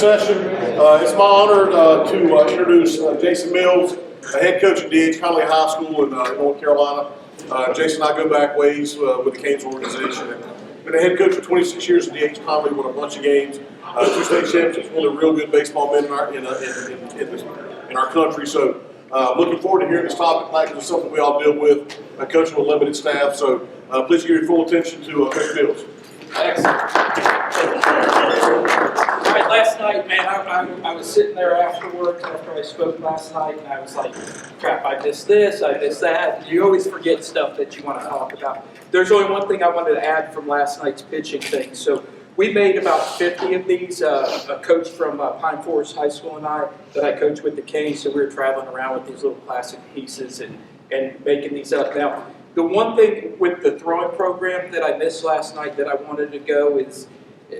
session. It's my honor to introduce Jason Mills, the head coach at DH Conley High School in North Carolina. Jason and I go back ways with the Canes organization. And been a head coach for 26 years at DH Conley, won a bunch of games, 2 state championships, one of the real good baseball men in our country. So looking forward to hearing this topic tonight because it's something we all deal with, coaching with limited staff. So please give your full attention to Coach Mills. Excellent. All right, last night, man, I was sitting there afterwards after I spoke last night, and I was like, crap, I missed this, I missed that. You always forget stuff that you want to talk about. There's only one thing I wanted to add from last night's pitching thing. So we made about 50 of these. A coach from Pine Forest High School and I, that I coach with the Canes, so we were traveling around with these little plastic pieces and making these up. Now, the one thing with the throwing program that I missed last night that I wanted to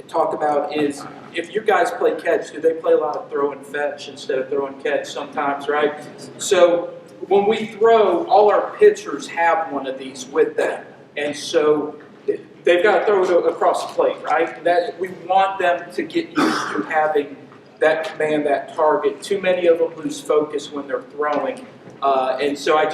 talk about is if you guys play catch, do they play a lot of throw and fetch instead of throw and catch sometimes, right? So when we throw, all our pitchers have one of these with them. And so they've got to throw it across the plate, right? We want them to get used to having that command, that target. Too many of them lose focus when they're throwing. And so I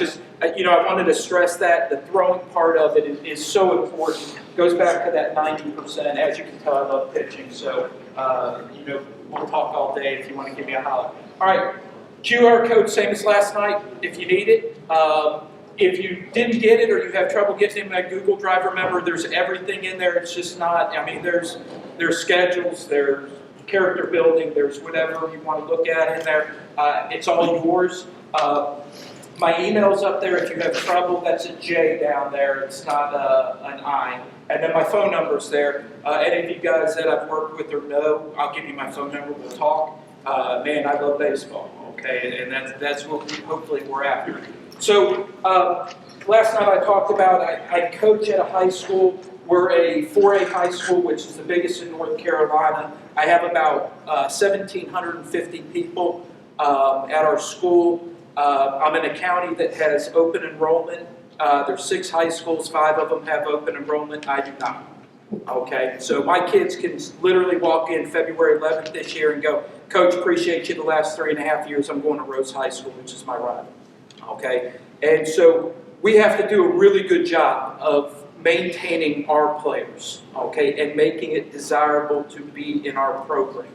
wanted to stress that the throwing part of it is so important. It goes back to that 90%. As you can tell, I love pitching. So, we'll talk all day if you want to give me a holler. All right, QR code, same as last night, if you need it. If you didn't get it or you have trouble getting in that Google Drive, remember there's everything in there. It's just not, there's schedules, there's character building, there's whatever you want to look at in there. It's all yours. My email's up there if you have trouble. That's a J down there. It's not an I. And then my phone number's there. Any of you guys that I've worked with or know, I'll give you my phone number. We'll talk. Man, I love baseball. Okay, and that's what hopefully we're after. So last night I talked about I coach at a high school. We're a 4A high school, which is the biggest in North Carolina. I have about 1,750 people at our school. I'm in a county that has open enrollment. There's 6 high schools, 5 of them have open enrollment. I do not. Okay, so my kids can literally walk in February 11th this year and go, Coach, appreciate you the last 3.5 years. I'm going to Rose High School, which is my rival. Okay, and so we have to do a really good job of maintaining our players, okay, and making it desirable to be in our program.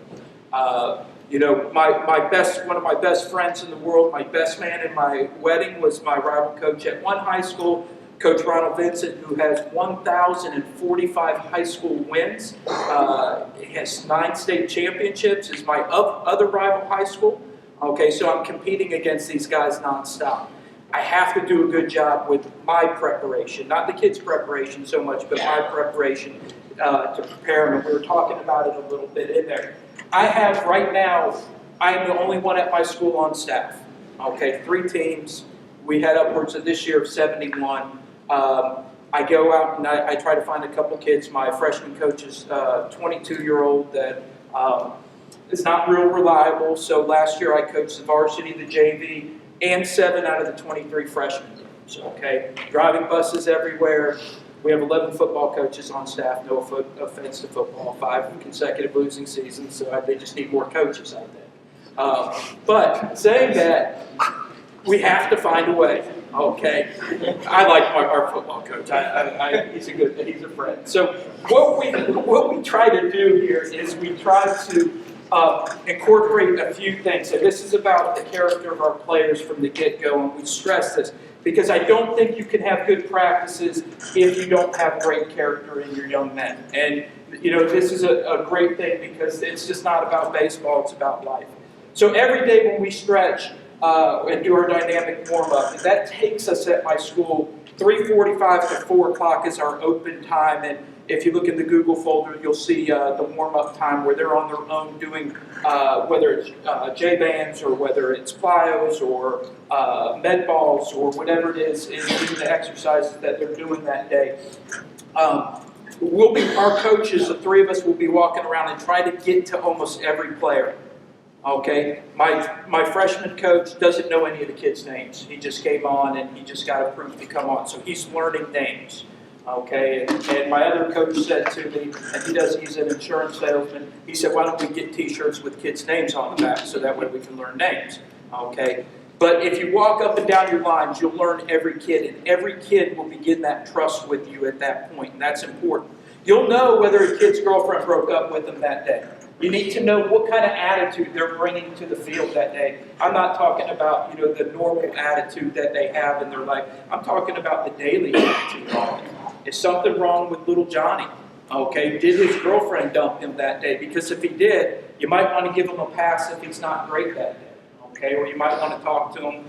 One of my best friends in the world, my best man in my wedding was my rival coach at one high school, Coach Ronald Vincent, who has 1,045 high school wins. He has 9 state championships, is my other rival high school. Okay, so I'm competing against these guys nonstop. I have to do a good job with my preparation, not the kids' preparation so much, but my preparation to prepare them. We were talking about it a little bit in there. I have right now, I am the only one at my school on staff. Okay, 3 teams. We had upwards of this year of 71. I go out and I try to find a couple kids. My freshman coach is a 22-year-old that is not real reliable. So last year I coached the varsity, the JV, and 7 out of the 23 freshmen teams. Okay, driving buses everywhere. We have 11 football coaches on staff. No offense to football. 5 consecutive losing seasons, so they just need more coaches, I think. But saying that, we have to find a way. Okay, I like our football coach. He's a friend. So what we try to do here is we try to incorporate a few things. So this is about the character of our players from the get-go, and we stress this because I don't think you can have good practices if you don't have great character in your young men. And this is a great thing because it's just not about baseball; it's about life. So every day when we stretch and do our dynamic warm-up, that takes us at my school 3:45 to 4 o'clock is our open time. And if you look in the Google folder, you'll see the warm-up time where they're on their own doing whether it's J-bands or whether it's plyos or med balls or whatever it is doing the exercises that they're doing that day. Our coaches, the 3 of us, will be walking around and try to get to almost every player. Okay, my freshman coach doesn't know any of the kids' names. He just came on and he just got approved to come on, so he's learning names. Okay, and my other coach said to me, and he's an insurance salesman, he said, why don't we get t-shirts with kids' names on the back so that way we can learn names, okay? But if you walk up and down your lines, you'll learn every kid, and every kid will begin that trust with you at that point, and that's important. You'll know whether a kid's girlfriend broke up with him that day. You need to know what kind of attitude they're bringing to the field that day. I'm not talking about, the normal attitude that they have in their life. I'm talking about the daily attitude. Is something wrong with little Johnny? Okay, did his girlfriend dump him that day? Because if he did, you might want to give him a pass if he's not great that day. Okay, or you might want to talk to him,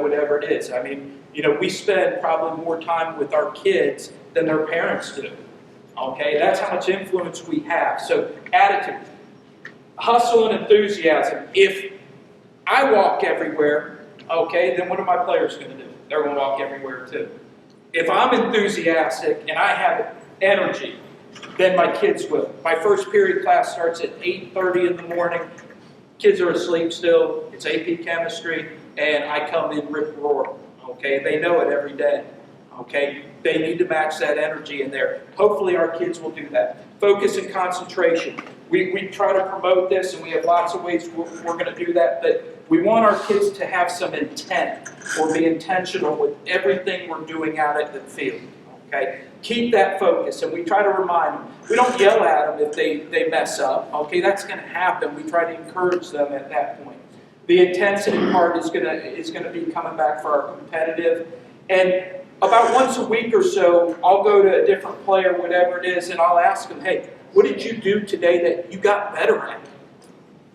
whatever it is. I mean, we spend probably more time with our kids than their parents do. Okay, that's how much influence we have. So, attitude. Hustle and enthusiasm. If I walk everywhere, okay, then what are my players going to do? They're going to walk everywhere too. If I'm enthusiastic and I have energy, then my kids will. My first period class starts at 8:30 in the morning. Kids are asleep still. It's AP chemistry, and I come in rip roar. Okay, they know it every day. Okay, they need to match that energy in there. Hopefully our kids will do that. Focus and concentration. We try to promote this, and we have lots of ways we're going to do that, but we want our kids to have some intent or be intentional with everything we're doing out at the field. Okay, keep that focus, and we try to remind them. We don't yell at them if they mess up. Okay, that's going to happen. We try to encourage them at that point. The intensity part is going to be coming back for our competitive, and about once a week or so, I'll go to a different player, whatever it is, and I'll ask them, hey, what did you do today that you got better at?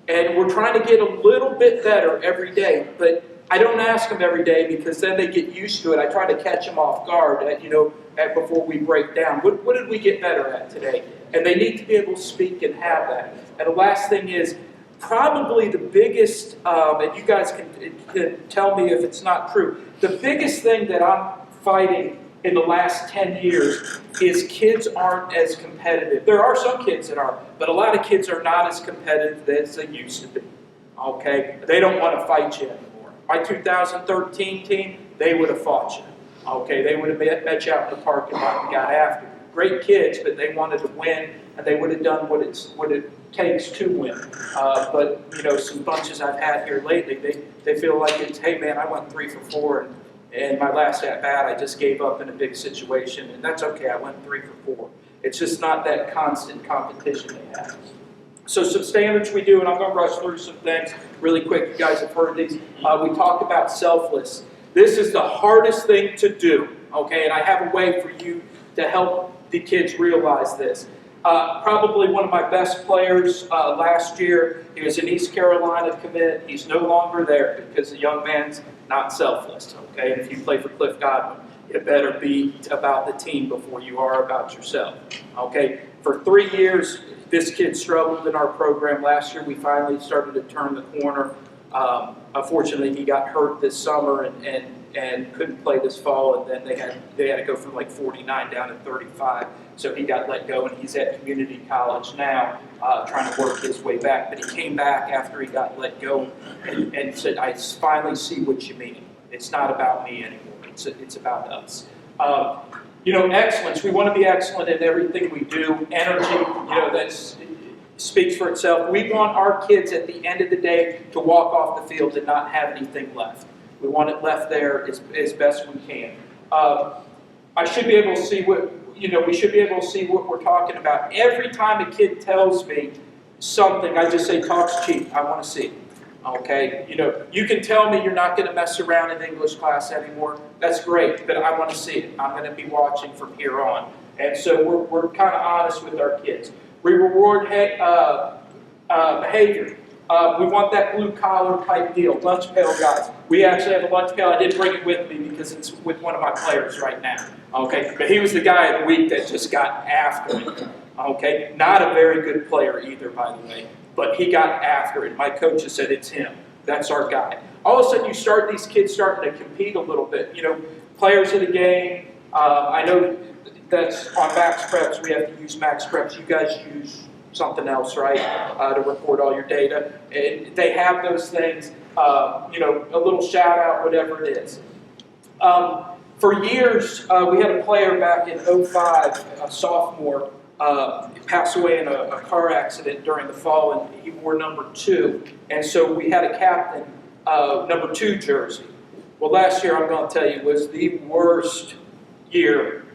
And we're trying to get a little bit better every day, but I don't ask them every day because then they get used to it. I try to catch them off guard before we break down. What did we get better at today? And they need to be able to speak and have that. And the last thing is probably the biggest, and you guys can tell me if it's not true, the biggest thing that I'm fighting in the last 10 years is kids aren't as competitive. There are some kids that are, but a lot of kids are not as competitive as they used to be. Okay? They don't want to fight you anymore. My 2013 team, they would have fought you. Okay? They would have met you out in the parking lot and got after you. Great kids, but they wanted to win, and they would have done what it takes to win. But, some bunches I've had here lately, they feel like it's, hey man, I went 3 for 4, and my last at-bat, I just gave up in a big situation, and that's okay, I went 3 for 4. It's just not that constant competition they have. So some standards we do, and I'm going to rush through some things really quick. You guys have heard these. We talked about selfless. This is the hardest thing to do, okay? And I have a way for you to help the kids realize this. Probably one of my best players last year, he was an East Carolina commit. He's no longer there because the young man's not selfless, okay? And if you play for Cliff Godwin, it better be about the team before you are about yourself, okay? For 3 years, this kid struggled in our program. Last year, we finally started to turn the corner. Unfortunately, he got hurt this summer and couldn't play this fall, and then they had to go from like 49 down to 35. So he got let go, and he's at community college now, trying to work his way back. But he came back after he got let go and said, I finally see what you mean. It's not about me anymore. It's about us. Excellence. We want to be excellent in everything we do. Energy, that speaks for itself. We want our kids at the end of the day to walk off the field and not have anything left. We want it left there as best we can. I should be able to see we should be able to see what we're talking about. Every time a kid tells me something, I just say, talk's cheap. I want to see. Okay? You can tell me you're not going to mess around in English class anymore. That's great, but I want to see it. I'm going to be watching from here on. And so we're kind of honest with our kids. We reward behavior. We want that blue-collar type deal, lunch pail guys. We actually have a lunch pail. I didn't bring it with me because it's with one of my players right now. Okay, but he was the guy of the week that just got after it. Okay, not a very good player either, by the way, but he got after it. My coach has said it's him. That's our guy. All of a sudden, these kids starting to compete a little bit. Players of the game. I know that's on Max Preps. We have to use Max Preps. You guys use something else, right, to record all your data. And they have those things, a little shout out, whatever it is. For years, we had a player back in '05, a sophomore, passed away in a car accident during the fall, and he wore number 2. And so we had a captain, number 2 jersey. Well, last year, I'm going to tell you, was the worst year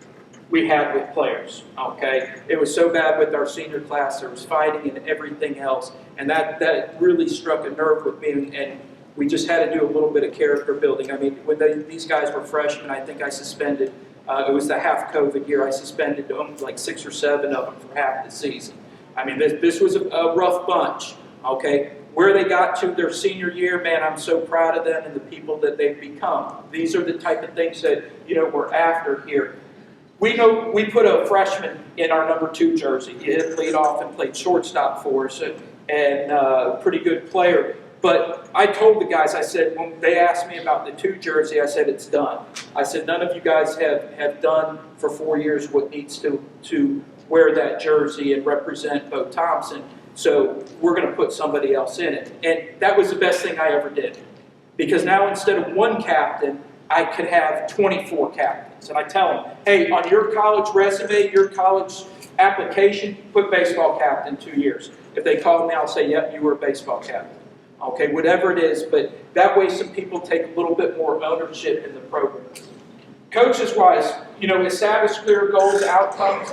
we had with players, okay? It was so bad with our senior class. There was fighting and everything else, and that really struck a nerve with me, and we just had to do a little bit of character building. I mean, when these guys were freshmen, I think I suspended, it was the half COVID year, I suspended like 6 or 7 of them for half the season. I mean, this was a rough bunch, okay? Where they got to their senior year, man, I'm so proud of them and the people that they've become. These are the type of things that, we're after here. We know we put a freshman in our number 2 jersey. He hit leadoff and played shortstop for us, and pretty good player. But I told the guys, I said, when they asked me about the 2 jersey, I said, it's done. I said, none of you guys have done for 4 years what needs to wear that jersey and represent Bo Thompson. So we're going to put somebody else in it. And that was the best thing I ever did. Because now instead of 1 captain, I could have 24 captains. And I tell them, hey, on your college resume, your college application, put baseball captain 2 years. If they call me, I'll say, yep, you were a baseball captain. Okay, whatever it is, but that way some people take a little bit more ownership in the program. Coaches-wise, establish clear goals, outcomes.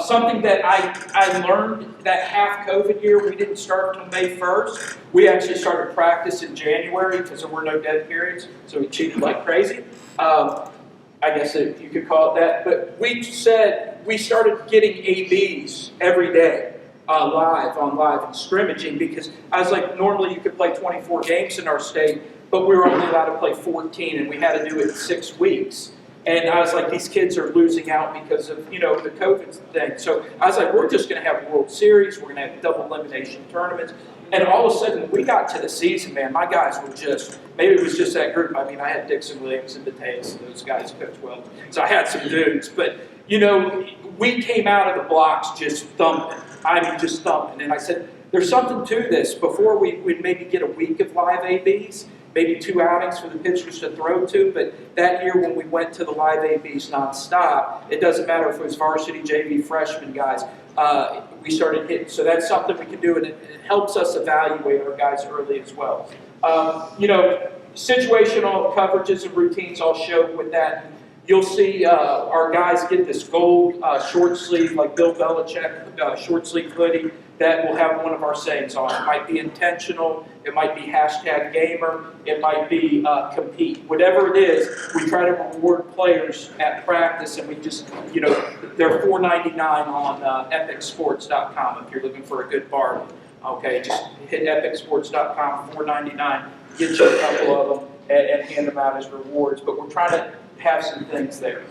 Something that I learned that half COVID year, we didn't start until May 1st. We actually started practice in January because there were no dead periods, so we cheated like crazy. I guess you could call it that. But we said we started getting ABs every day, live and scrimmaging, because I was like, normally you could play 24 games in our state, but we were only allowed to play 14, and we had to do it in 6 weeks. And I was like, these kids are losing out because of, the COVID thing. So I was like, we're just going to have World Series. We're going to have double elimination tournaments. And all of a sudden, when we got to the season, man, my guys were just, maybe it was just that group. I mean, I had Dixon Williams and Mateus, and those guys coach well. So I had some dudes. But, we came out of the blocks just thumping. I mean, just thumping. And I said, there's something to this. Before we'd maybe get a week of live ABs, maybe 2 outings for the pitchers to throw to, but that year when we went to the live ABs nonstop, it doesn't matter if it was varsity, JV, freshman guys, we started hitting. So that's something we can do, and it helps us evaluate our guys early as well. Situational coverages and routines I'll show with that. You'll see our guys get this gold short sleeve, like Bill Belichick short sleeve hoodie, that will have one of our sayings on it. It might be intentional, it might be #gamer, it might be compete. Whatever it is, we try to reward players at practice, and we just, they're $4.99 on epicsports.com if you're looking for a good bargain. Okay, just hit epicsports.com, $4.99, get you a couple of them, and hand them out as rewards. But we're trying to have some things there.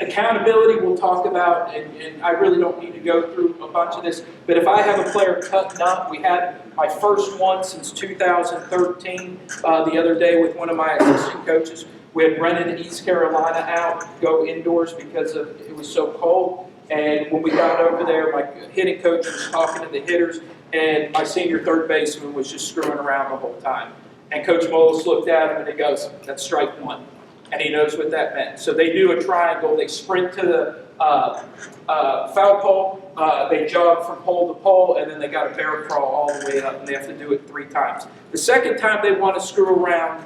Accountability we'll talk about, and I really don't need to go through a bunch of this, but if I have a player cutting up, we had my first one since 2013 the other day with one of my assistant coaches. We had rented East Carolina out to go indoors because it was so cold, and when we got over there, my hitting coach was talking to the hitters, and my senior third baseman was just screwing around the whole time. And Coach Moles looked at him and he goes, that's strike 1. And he knows what that meant. So they do a triangle. They sprint to the foul pole. They jog from pole to pole, and then they got to bear crawl all the way up, and they have to do it 3 times. The second time they want to screw around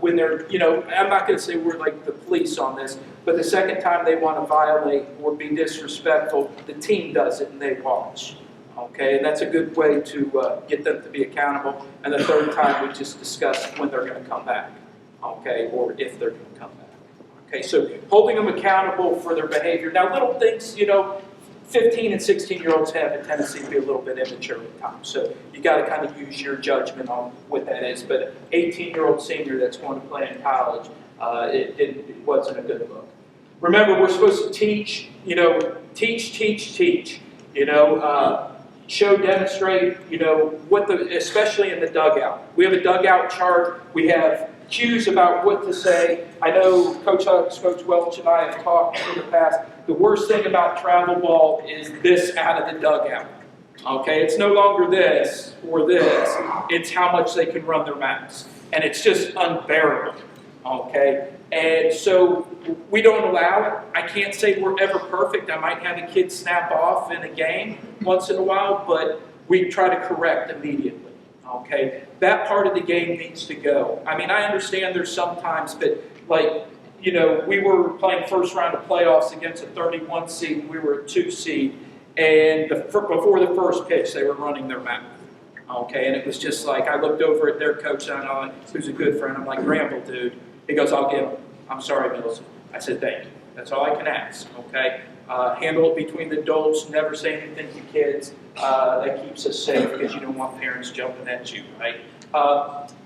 when they're, I'm not going to say we're like the police on this, but the second time they want to violate or be disrespectful, the team does it and they watch. Okay, and that's a good way to get them to be accountable. And the third time we just discuss when they're going to come back. Okay, or if they're going to come back. Okay, so holding them accountable for their behavior. Now, little things, 15 and 16-year-olds have a tendency to be a little bit immature at times. So you got to kind of use your judgment on what that is. But an 18-year-old senior that's going to play in college, it wasn't a good look. Remember, we're supposed to teach, teach. Show, demonstrate, especially in the dugout. We have a dugout chart. We have cues about what to say. I know Coach Hugs, Coach Welch, and I have talked in the past. The worst thing about travel ball is this out of the dugout. Okay, it's no longer this or this. It's how much they can run their mouths. And it's just unbearable. okay? And so we don't allow it. I can't say we're ever perfect. I might have a kid snap off in a game once in a while, but we try to correct immediately, okay? That part of the game needs to go. I mean, I understand there's sometimes, but like, you know, we were playing first round of playoffs against a 31 seed, and we were a 2 seed, and before the first pitch, they were running their mouth. Okay, and it was just like, I looked over at their coach, and I know, who's a good friend. I'm like, Gramble, dude. He goes, I'll get him. I'm sorry, Mills. I said, thank you. That's all I can ask, okay? Handle it between the adults. Never say anything to kids. That keeps us safe because you don't want parents jumping at you, right?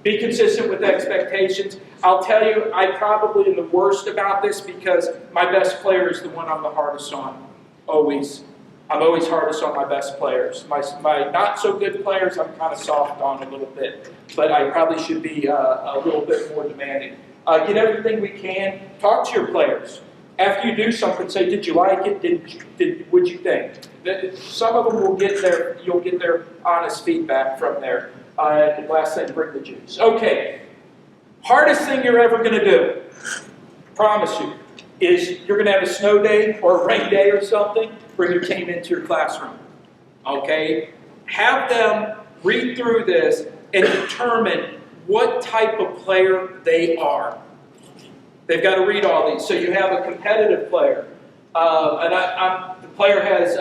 Be consistent with expectations. I'll tell you, I probably am the worst about this because my best player is the one I'm the hardest on, always. I'm always hardest on my best players. My not so good players, I'm kind of soft on a little bit, but I probably should be a little bit more demanding. Get everything we can. Talk to your players. After you do something, say, did you like it? What'd you think? Some of them will get you'll get their honest feedback from there. And last thing, bring the juice. Okay, hardest thing you're ever going to do, promise you, is you're going to have a snow day or a rain day or something. Bring your team into your classroom, okay? Have them read through this and determine what type of player they are. They've got to read all these. So you have a competitive player, and the player has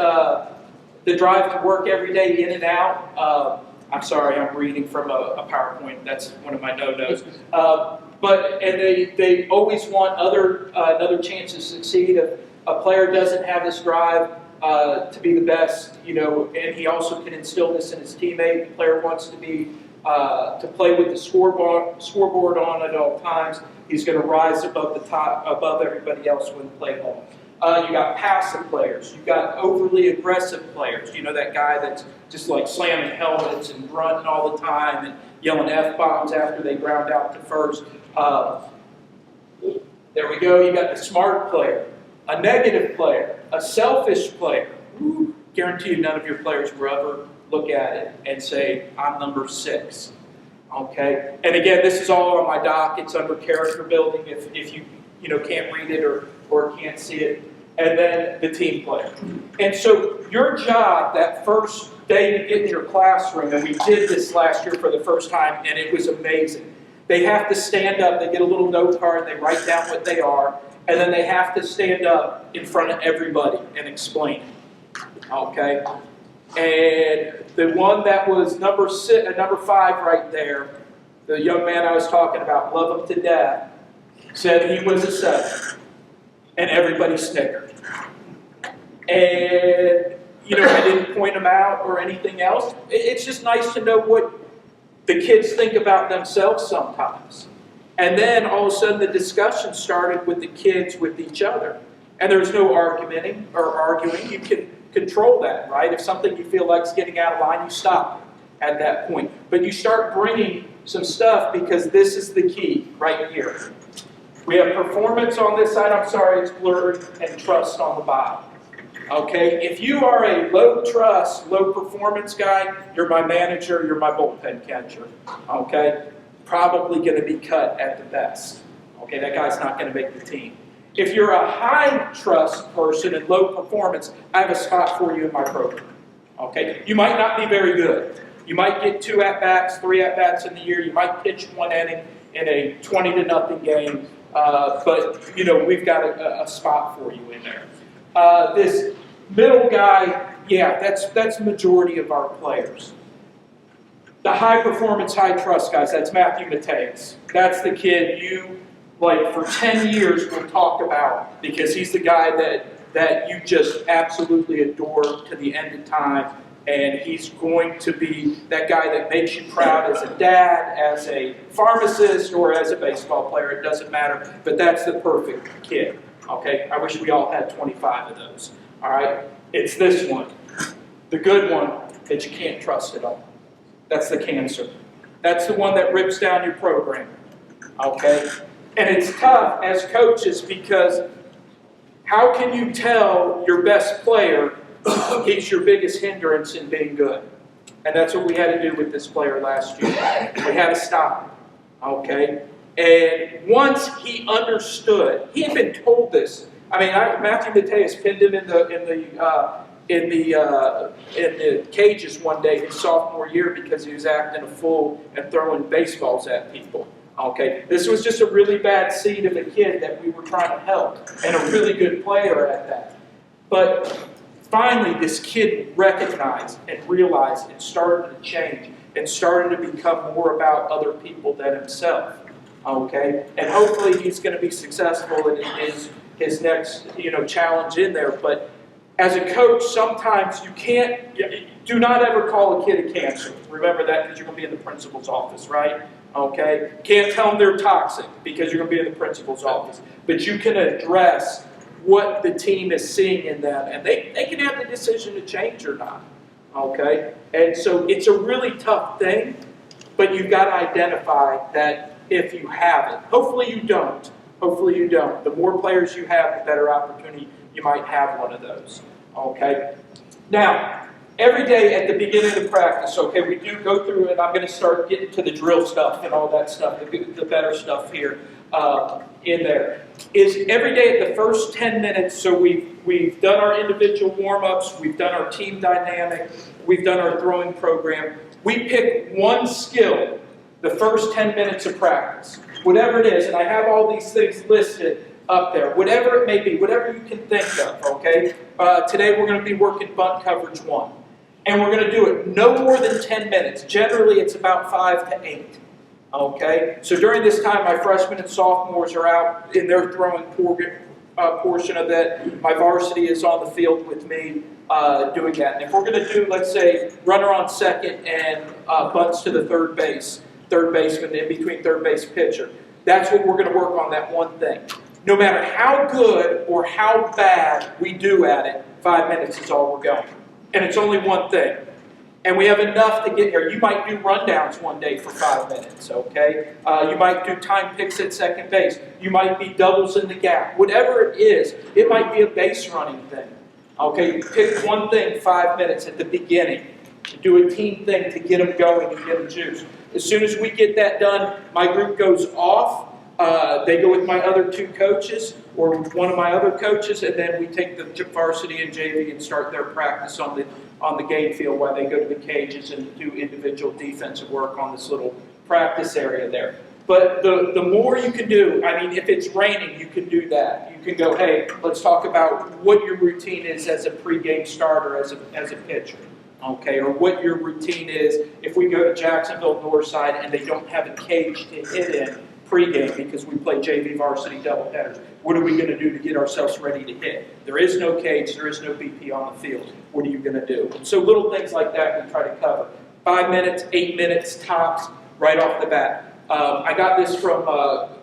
the drive to work every day in and out. I'm sorry, I'm reading from a PowerPoint. That's one of my no-nos. And they always want another chance to succeed. If a player doesn't have this drive to be the best, you know, and he also can instill this in his teammate. The player wants to be to play with the scoreboard on at all times. He's going to rise above everybody else when play ball. You got passive players. You got overly aggressive players. You know, that guy that's just like slamming helmets and grunting all the time and yelling F-bombs after they ground out to first. There we go. You got the smart player, a negative player, a selfish player. Ooh, guarantee you none of your players will ever look at it and say, I'm number 6. Okay? And again, this is all on my doc. It's under character building if you can't read it or can't see it. And then the team player. And so your job that first day to get in your classroom, and we did this last year for the first time, and it was amazing. They have to stand up. They get a little note card. They write down what they are. And then they have to stand up in front of everybody and explain it. Okay? And the one that was number 5 right there, the young man I was talking about, love him to death, said he was a 7. And everybody snickered. And, I didn't point him out or anything else. It's just nice to know what the kids think about themselves sometimes. And then all of a sudden the discussion started with the kids with each other. And there's no arguing. You can control that, right? If something you feel like is getting out of line, you stop at that point. But you start bringing some stuff because this is the key right here. We have performance on this side, I'm sorry, it's blurred, and trust on the bottom. Okay, if you are a low trust, low performance guy, you're my manager, you're my bullpen catcher. Okay, probably going to be cut at the best. Okay, that guy's not going to make the team. If you're a high trust person and low performance, I have a spot for you in my program. Okay, you might not be very good. You might get 2 at-bats, 3 at-bats in the year. You might pitch 1 inning in a 20-0 game. But we've got a spot for you in there. This middle guy, yeah, that's the majority of our players. The high performance, high trust guys, that's Matthew Mateus. That's the kid you, for 10 years will talk about because he's the guy that you just absolutely adore to the end of time. And he's going to be that guy that makes you proud as a dad, as a pharmacist, or as a baseball player. It doesn't matter. But that's the perfect kid. Okay? I wish we all had 25 of those. All right? It's this one. The good one that you can't trust at all. That's the cancer. That's the one that rips down your program. Okay? And it's tough as coaches because how can you tell your best player he's your biggest hindrance in being good? And that's what we had to do with this player last year. We had to stop him. Okay? And once he understood, he had been told this. I mean, Matthew Mateus pinned him in the cages one day his sophomore year because he was acting a fool and throwing baseballs at people. Okay, this was just a really bad seed of a kid that we were trying to help, and a really good player at that. But finally, this kid recognized and realized and started to change and started to become more about other people than himself. Okay, and hopefully he's going to be successful in his next challenge in there. But as a coach, sometimes you can't. Do not ever call a kid a cancer. Remember that, because you're going to be in the principal's office, right? Okay, can't tell them they're toxic because you're going to be in the principal's office. But you can address what the team is seeing in them, and they can have the decision to change or not. Okay, and so it's a really tough thing, but you've got to identify that if you have it. Hopefully you don't. Hopefully you don't. The more players you have, the better opportunity you might have one of those. Okay, now every day at the beginning of the practice, okay, we do go through, and I'm going to start getting to the drill stuff and all that stuff, the better stuff here in there. Is every day at the first 10 minutes, so we've done our individual warm-ups, we've done our team dynamic, we've done our throwing program. We pick one skill the first 10 minutes of practice, whatever it is, and I have all these things listed up there, whatever it may be, whatever you can think of, okay? Today we're going to be working bunt coverage 1. And we're going to do it no more than 10 minutes. Generally, it's about 5 to 8. Okay? So during this time, my freshmen and sophomores are out in their throwing portion of that. My varsity is on the field with me doing that. And if we're going to do, let's say, runner on second and bunts to the third baseman in between third base pitcher, that's what we're going to work on, that one thing. No matter how good or how bad we do at it, 5 minutes is all we're going. And it's only one thing. And we have enough to get here. You might do rundowns one day for 5 minutes, okay? You might do time picks at second base. You might be doubles in the gap. Whatever it is, it might be a base running thing. Okay, you pick one thing 5 minutes at the beginning. You do a team thing to get them going and get them juiced. As soon as we get that done, my group goes off. They go with my other 2 coaches or one of my other coaches, and then we take the varsity and JV and start their practice on the game field while they go to the cages and do individual defensive work on this little practice area there. But the more you can do, I mean, if it's raining, you can do that. You can go, hey, let's talk about what your routine is as a pregame starter, as a pitcher. Okay, or what your routine is if we go to Jacksonville Northside and they don't have a cage to hit in pregame because we play JV varsity doubleheaders. What are we going to do to get ourselves ready to hit? There is no cage, there is no BP on the field. What are you going to do? So little things like that we try to cover. 5 minutes, 8 minutes tops, right off the bat. I got this from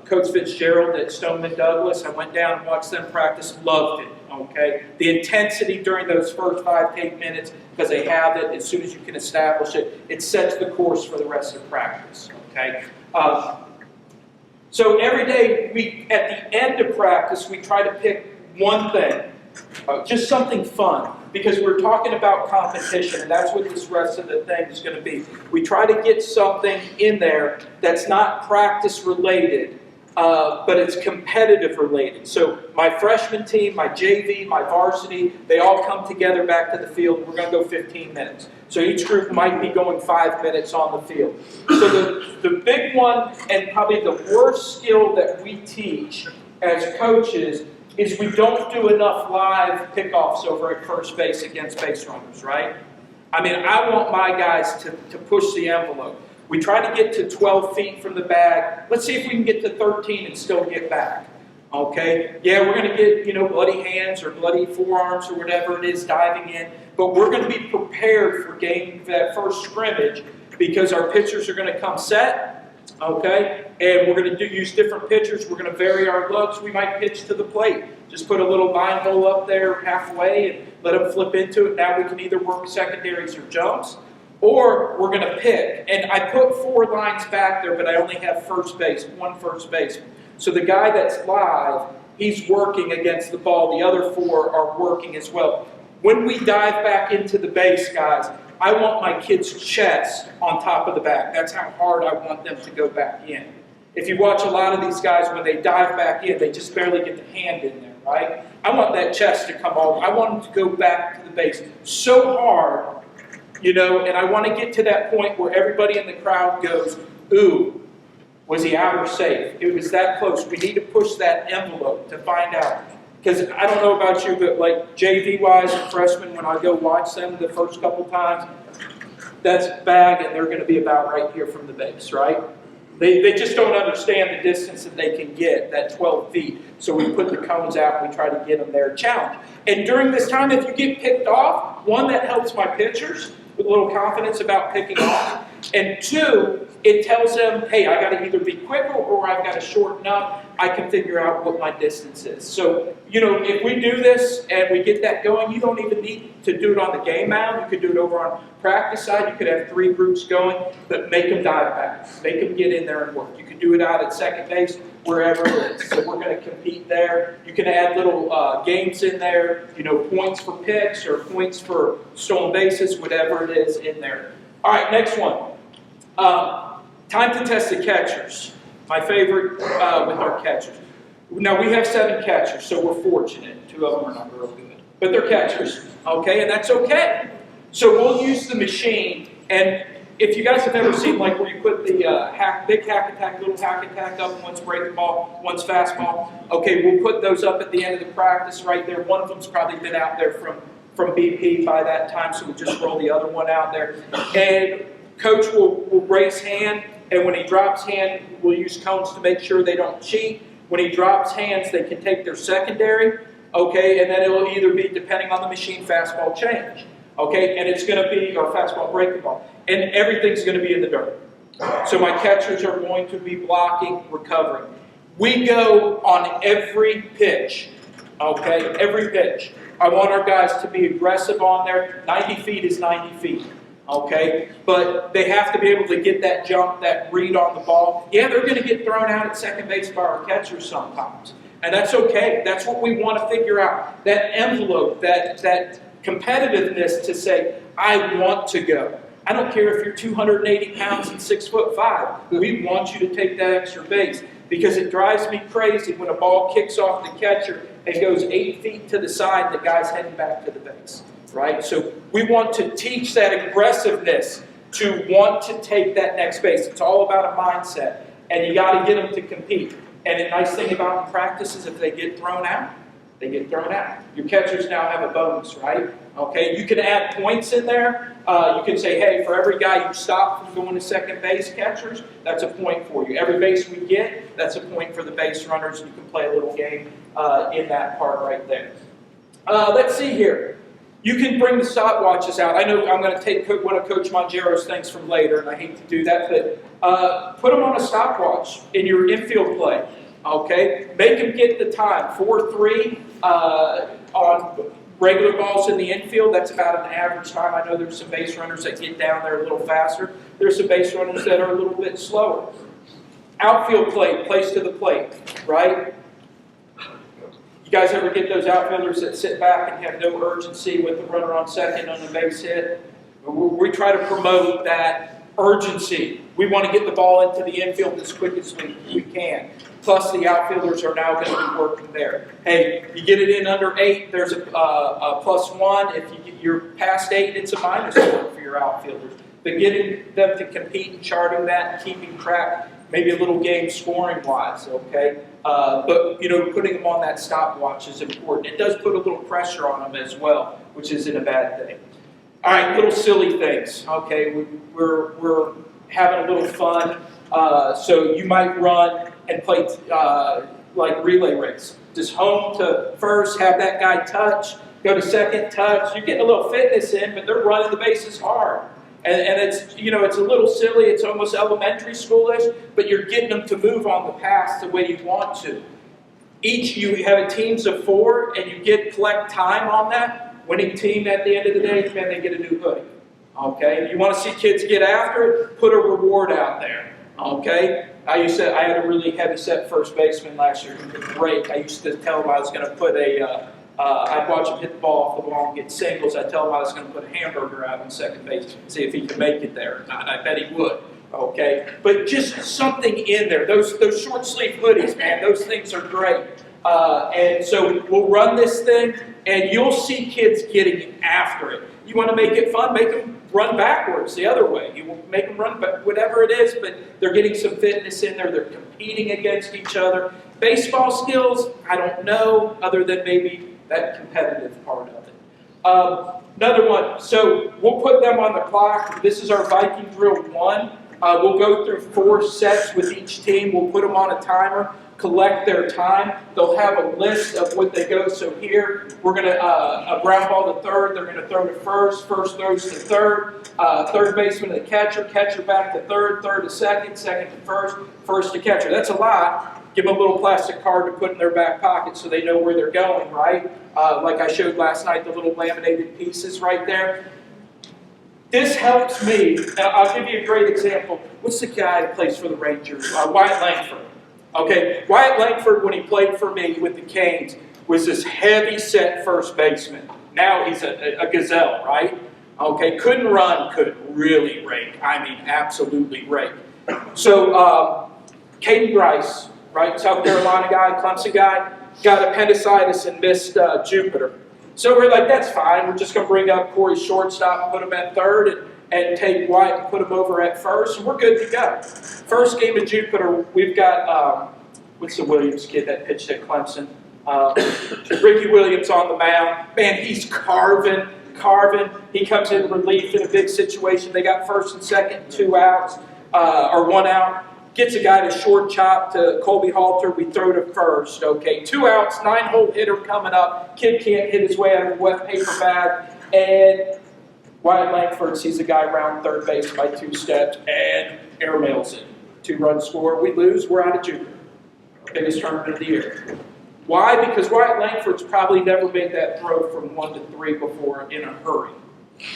Coach Fitzgerald at Stoneman Douglas. I went down and watched them practice, loved it. Okay, the intensity during those first 5 to 8 minutes, because they have it, as soon as you can establish it, it sets the course for the rest of practice. Okay. So every day, at the end of practice, we try to pick one thing, just something fun, because we're talking about competition, and that's what this rest of the thing is going to be. We try to get something in there that's not practice related, but it's competitive related. So my freshman team, my JV, my varsity, they all come together back to the field. We're going to go 15 minutes. So each group might be going 5 minutes on the field. So the big one, and probably the worst skill that we teach as coaches, is we don't do enough live pickoffs over at first base against base runners, right? I mean, I want my guys to push the envelope. We try to get to 12 feet from the bag. Let's see if we can get to 13 and still get back. Okay? Yeah, we're going to get, bloody hands or bloody forearms or whatever it is diving in. But we're going to be prepared for that first scrimmage because our pitchers are going to come set. Okay? And we're going to use different pitchers. We're going to vary our looks. We might pitch to the plate. Just put a little bind hole up there halfway and let them flip into it. Now we can either work secondaries or jumps. Or we're going to pick. And I put 4 lines back there, but I only have one first baseman. So the guy that's live, he's working against the ball. The other 4 are working as well. When we dive back into the base, guys, I want my kids' chest on top of the bag. That's how hard I want them to go back in. If you watch a lot of these guys, when they dive back in, they just barely get the hand in there, right? I want that chest to come over. I want them to go back to the base so hard, and I want to get to that point where everybody in the crowd goes, ooh, was he out or safe? It was that close. We need to push that envelope to find out. Because I don't know about you, but like JV-wise and freshmen, when I go watch them the first couple times, that's bag, and they're going to be about right here from the base, right? They just don't understand the distance that they can get, that 12 feet. So we put the cones out and we try to get them there. Challenge. And during this time, if you get picked off, one, that helps my pitchers with a little confidence about picking off. And two, it tells them, hey, I got to either be quicker or I've got to shorten up. I can figure out what my distance is. So, if we do this and we get that going, you don't even need to do it on the game mound. You could do it over on practice side. You could have 3 groups going, but make them dive back. Make them get in there and work. You could do it out at second base, wherever it is. So we're going to compete there. You can add little games in there, points for picks or points for stolen bases, whatever it is in there. All right, next one. Time to test the catchers. My favorite with our catchers. Now, we have 7 catchers, so we're fortunate. 2 of them are not real good. But they're catchers, okay? And that's okay. So we'll use the machine. And if you guys have ever seen, like, where you put the big hack attack, little hack attack up, one's breaking ball, one's fastball. Okay, we'll put those up at the end of the practice right there. One of them's probably been out there from BP by that time, so we'll just roll the other one out there. And coach will raise hand. And when he drops hand, we'll use cones to make sure they don't cheat. When he drops hands, they can take their secondary, okay, and then it'll either be, depending on the machine, fastball change, okay, and it's going to be, or fastball breaking ball, and everything's going to be in the dirt. So my catchers are going to be blocking, recovering. We go on every pitch, okay, every pitch. I want our guys to be aggressive on there. 90 feet is 90 feet. Okay, but they have to be able to get that jump, that read on the ball. Yeah, they're going to get thrown out at second base by our catchers sometimes. And that's okay. That's what we want to figure out. That envelope, that competitiveness to say, I want to go. I don't care if you're 280 pounds and 6'5". We want you to take that extra base because it drives me crazy when a ball kicks off the catcher and goes 8 feet to the side and the guy's heading back to the base. Right? So we want to teach that aggressiveness to want to take that next base. It's all about a mindset. And you got to get them to compete. And the nice thing about the practice is if they get thrown out, they get thrown out. Your catchers now have a bonus, right? Okay, you can add points in there. You can say, hey, for every guy you stop from going to second base, catchers, that's a point for you. Every base we get, that's a point for the base runners. You can play a little game in that part right there. Let's see here. You can bring the stopwatches out. I know I'm going to take one of Coach Mongero's things from later, and I hate to do that, but put them on a stopwatch in your infield play. Okay? Make them get the time. 4.3 on regular balls in the infield. That's about an average time. I know there's some base runners that get down there a little faster. There's some base runners that are a little bit slower. Outfield play, place to the plate, right? You guys ever get those outfielders that sit back and have no urgency with the runner on second on the base hit? We try to promote that urgency. We want to get the ball into the infield as quick as we can. Plus, the outfielders are now going to be working there. Hey, you get it in under 8, there's a +1. If you're past 8, it's a -1 for your outfielders. But getting them to compete and charting that and keeping track, maybe a little game scoring-wise, okay? But, putting them on that stopwatch is important. It does put a little pressure on them as well, which isn't a bad thing. All right, little silly things, okay? We're having a little fun. So you might run and play like relay race. Just home to first, have that guy touch, go to second, touch. You're getting a little fitness in, but they're running the bases hard. And it's, it's a little silly, it's almost elementary schoolish, but you're getting them to move on the pass the way you want to. You have teams of 4, and you collect time on that. Winning team at the end of the day, man, they get a new hoodie. Okay? If you want to see kids get after it, put a reward out there. Okay? I had a really heavy-set first baseman last year who could break. I used to tell him I was going to put I'd watch him hit the ball off the wall and get singles. I'd tell him I was going to put a hamburger out on second base and see if he could make it there. And I bet he would. okay? But just something in there. Those short sleeve hoodies, man, those things are great. And so we'll run this thing, and you'll see kids getting after it. You want to make it fun, make them run backwards the other way. You will make them run, whatever it is, but they're getting some fitness in there. They're competing against each other. Baseball skills, I don't know, other than maybe that competitive part of it. Another one, so we'll put them on the clock. This is our Viking Drill 1. We'll go through 4 sets with each team. We'll put them on a timer, collect their time. They'll have a list of what they go. So here, we're going to a ground ball to third. They're going to throw to first. First throws to third. Third baseman to catcher. Catcher back to third. Third to second. Second to first. First to catcher. That's a lot. Give them a little plastic card to put in their back pocket so they know where they're going, right? Like I showed last night, the little laminated pieces right there. This helps me. I'll give you a great example. What's the guy that plays for the Rangers? Wyatt Langford. Okay, Wyatt Langford, when he played for me with the Canes, was this heavy-set first baseman. Now he's a gazelle, right? Okay, couldn't run, could really rake. I mean, absolutely rake. So, Caden Grice, right, South Carolina guy, Clemson guy, got appendicitis and missed Jupiter. So we're like, that's fine. We're just going to bring up Corey's shortstop and put him at third and take Wyatt and put him over at first, and we're good to go. First game of Jupiter, we've got, what's the Williams kid that pitched at Clemson? Ricky Williams on the mound. Man, he's carving. He comes in relief in a big situation. They got first and second, 2 outs, or 1 out. Gets a guy to short chop to Colby Halter. We throw to first. Okay, 2 outs, 9-hole hitter coming up. Kid can't hit his way out of a wet paper bag. And Wyatt Langford sees a guy round third base by 2 steps and airmails it. 2-run score. We lose. We're out of Jupiter. Biggest tournament of the year. Why? Because Wyatt Langford's probably never made that throw from 1 to 3 before in a hurry.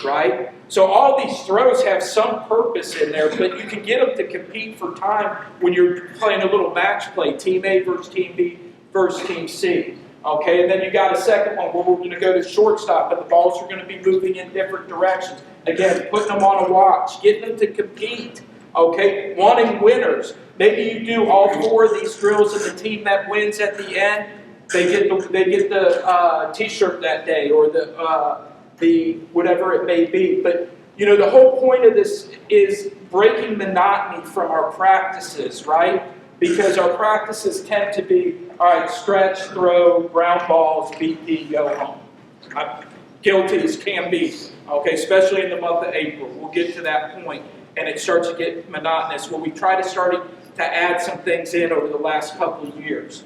Right? So all these throws have some purpose in there, but you can get them to compete for time when you're playing a little match play, Team A versus Team B versus Team C. Okay, and then you got a second one where we're going to go to shortstop, and the balls are going to be moving in different directions. Again, putting them on a watch, getting them to compete. Okay, wanting winners. Maybe you do all 4 of these drills, and the team that wins at the end, they get the T-shirt that day, or the whatever it may be. But, you know, the whole point of this is breaking monotony from our practices, right? Because our practices tend to be, all right, stretch, throw, ground balls, BP, go home. I'm guilty as can be, okay, especially in the month of April. We'll get to that point, and it starts to get monotonous. Well, we try to start to add some things in over the last couple of years.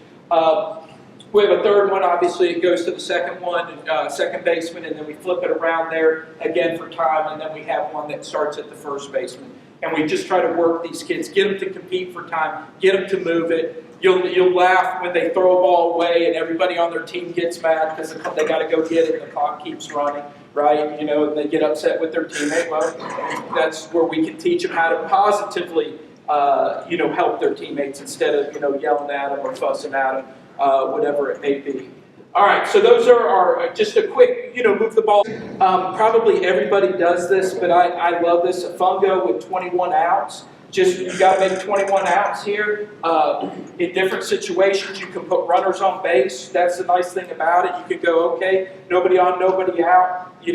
We have a third one, obviously it goes to the second one, second baseman, and then we flip it around there again for time, and then we have one that starts at the first baseman. And we just try to work these kids, get them to compete for time, get them to move it. You'll laugh when they throw a ball away and everybody on their team gets mad because they got to go get it and the clock keeps running, right? You know, and they get upset with their teammate. Well, that's where we can teach them how to positively, help their teammates instead of, yelling at them or fussing at them. Whatever it may be. All right, so those are our, just a quick, move the ball. Probably everybody does this, but I love this. A fungo with 21 outs. Just, you got to make 21 outs here. In different situations, you can put runners on base. That's the nice thing about it. You could go, okay, nobody on, nobody out, and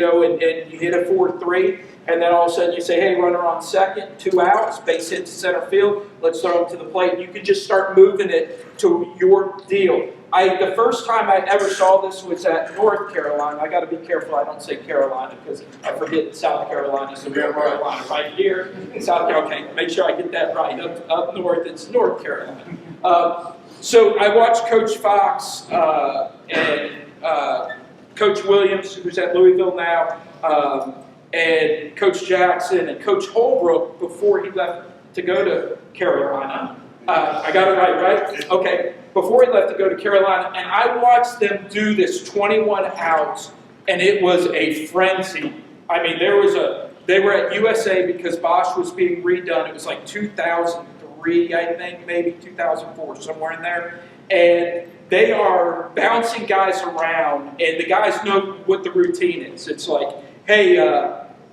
you hit a 4-3. And then all of a sudden you say, hey, runner on second, 2 outs, base hit to center field, let's throw him to the plate. You can just start moving it to your deal. The first time I ever saw this was at North Carolina. I got to be careful I don't say Carolina because I forget South Carolina, so North Carolina right here in South Carolina. Okay, make sure I get that right. Up north, it's North Carolina. So I watched Coach Fox and Coach Williams, who's at Louisville now, and Coach Jackson and Coach Holbrook before he left to go to Carolina. I got it right? Okay. Before he left to go to Carolina, and I watched them do this 21 outs, and it was a frenzy. I mean, they were at USA because Bosch was being redone. It was like 2003, I think, maybe 2004, somewhere in there. And they are bouncing guys around, and the guys know what the routine is. It's like, hey,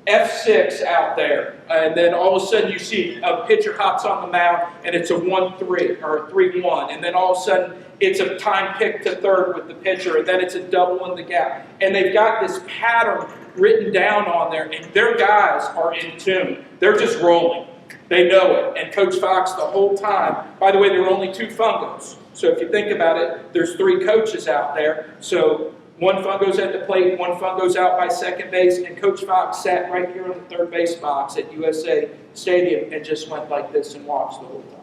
F6 out there, and then all of a sudden you see a pitcher hops on the mound, and it's a 1-3 or a 3-1, and then all of a sudden it's a time pick to third with the pitcher, and then it's a double in the gap. And they've got this pattern written down on there, and their guys are in tune. They're just rolling. They know it. And Coach Fox the whole time, by the way, there were only 2 fungos. So if you think about it, there's 3 coaches out there. So one fungo's at the plate, one fungo's out by second base, and Coach Fox sat right here on the third base box at USA Stadium and just went like this and watched the whole time.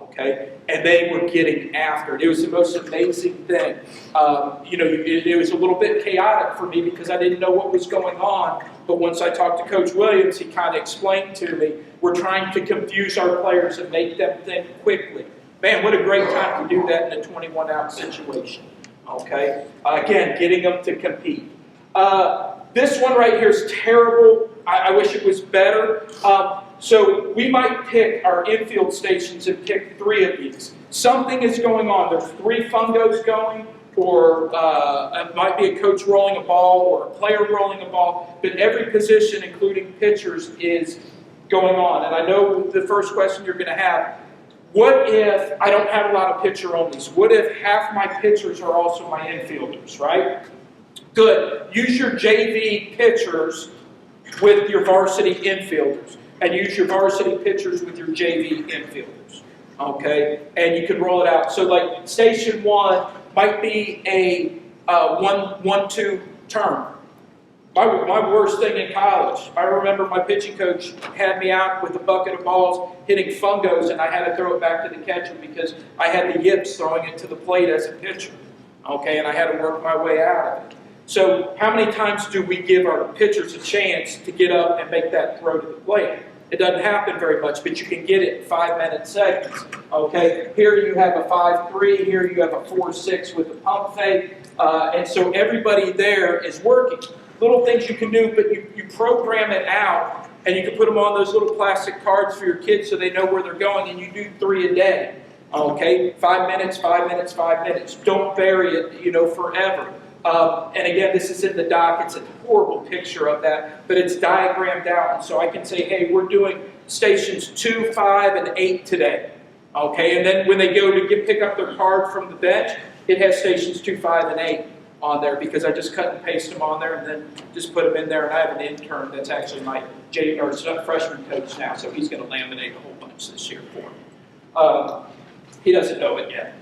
Okay? And they were getting after it. It was the most amazing thing. It was a little bit chaotic for me because I didn't know what was going on. But once I talked to Coach Williams, he kind of explained to me, we're trying to confuse our players and make them think quickly. Man, what a great time to do that in a 21-out situation. Okay? Again, getting them to compete. This one right here is terrible. I wish it was better. So we might pick our infield stations and pick 3 of these. Something is going on. There's 3 fungos going, or it might be a coach rolling a ball or a player rolling a ball, but every position, including pitchers, is going on. And I know the first question you're going to have, what if I don't have a lot of pitcher-onlys? What if half my pitchers are also my infielders, right? Good. Use your JV pitchers with your varsity infielders, and use your varsity pitchers with your JV infielders, okay? And you can roll it out. So like station 1 might be a 1-2 term. My worst thing in college, I remember my pitching coach had me out with a bucket of balls hitting fungos, and I had to throw it back to the catcher because I had the yips throwing it to the plate as a pitcher, okay? And I had to work my way out of it. So how many times do we give our pitchers a chance to get up and make that throw to the plate? It doesn't happen very much, but you can get it in 5-minute segments. Okay, here you have a 5-3, here you have a 4-6 with a pump fake, and so everybody there is working. Little things you can do, but you program it out, and you can put them on those little plastic cards for your kids so they know where they're going, and you do 3 a day. Okay, 5 minutes, 5 minutes, 5 minutes. Don't vary it, forever. And again, this is in the doc. It's a horrible picture of that, but it's diagrammed out. And so I can say, hey, we're doing stations 2, 5, and 8 today. Okay, and then when they go to pick up their card from the bench, it has stations 2, 5, and 8 on there because I just cut and paste them on there and then just put them in there. And I have an intern that's actually my freshman coach now, so he's going to laminate a whole bunch this year for me. He doesn't know it yet.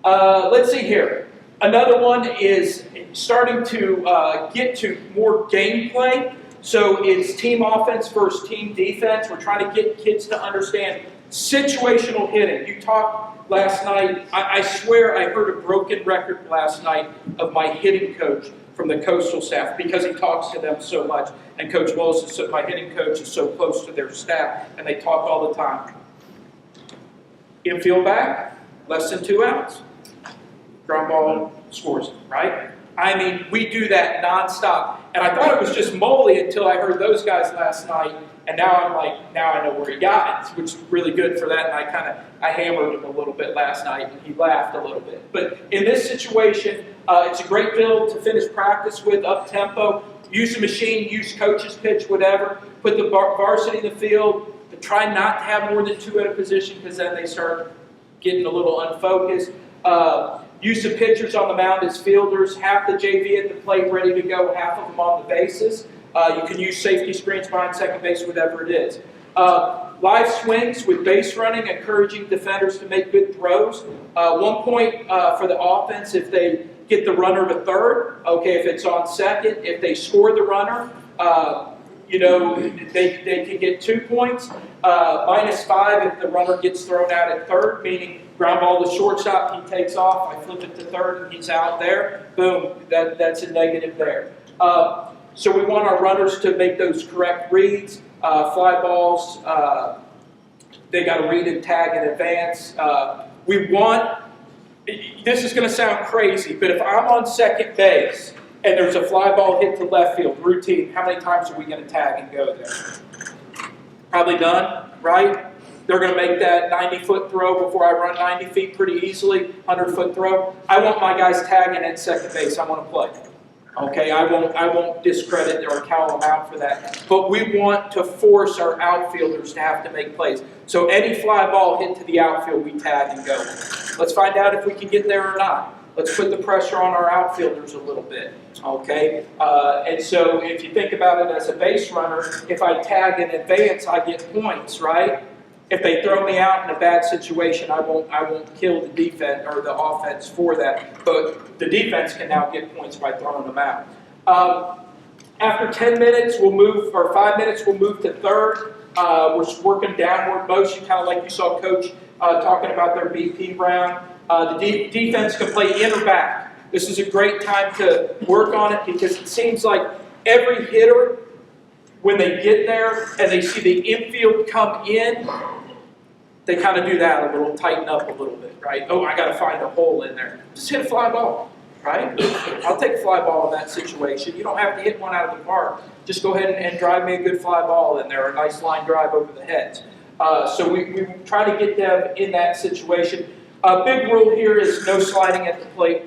Let's see here. Another one is starting to get to more gameplay. So it's team offense versus team defense. We're trying to get kids to understand situational hitting. You talked last night, I swear I heard a broken record last night of my hitting coach from the Coastal staff because he talks to them so much. And Coach Willis, my hitting coach, is so close to their staff, and they talk all the time. Infield back, less than 2 outs. Ground ball scores, right? I mean, we do that nonstop. And I thought it was just Moley until I heard those guys last night. And now I'm like, now I know where he got it, which is really good for that. And I hammered him a little bit last night, and he laughed a little bit. But in this situation, it's a great field to finish practice with, up-tempo. Use the machine, use coach's pitch, whatever. Put the varsity in the field. But try not to have more than 2 at a position because then they start getting a little unfocused. Use the pitchers on the mound as fielders, half the JV at the plate ready to go, half of them on the bases. You can use safety screens behind second base, whatever it is. Live swings with base running, encouraging defenders to make good throws. 1 point for the offense if they get the runner to third. Okay, if it's on second, if they score the runner, they can get 2 points. -5 if the runner gets thrown out at third, meaning ground ball to shortstop, he takes off, I flip it to third, and he's out there. Boom, that's a negative there. So we want our runners to make those correct reads. Fly balls, they got to read and tag in advance. This is going to sound crazy, but if I'm on second base and there's a fly ball hit to left field, routine, how many times are we going to tag and go there? Probably none, right? They're going to make that 90-foot throw before I run 90 feet pretty easily, 100-foot throw. I want my guys tagging at second base. I want to play. Okay, I won't discredit or call them out for that. But we want to force our outfielders to have to make plays. So any fly ball hit to the outfield, we tag and go. Let's find out if we can get there or not. Let's put the pressure on our outfielders a little bit. Okay, and so if you think about it as a base runner, if I tag in advance, I get points, right? If they throw me out in a bad situation, I won't kill the defense or the offense for that. But the defense can now get points by throwing them out. After 10 minutes, we'll move, or 5 minutes, we'll move to third. We're working downward motion, kind of like you saw Coach talking about their BP round. The defense can play in or back. This is a great time to work on it because it seems like every hitter, when they get there and they see the infield come in, they kind of do that a little, tighten up a little bit, right? Oh, I got to find a hole in there. Just hit a fly ball, right? I'll take a fly ball in that situation. You don't have to hit one out of the park. Just go ahead and drive me a good fly ball in there, a nice line drive over the heads. So we try to get them in that situation. A big rule here is no sliding at the plate.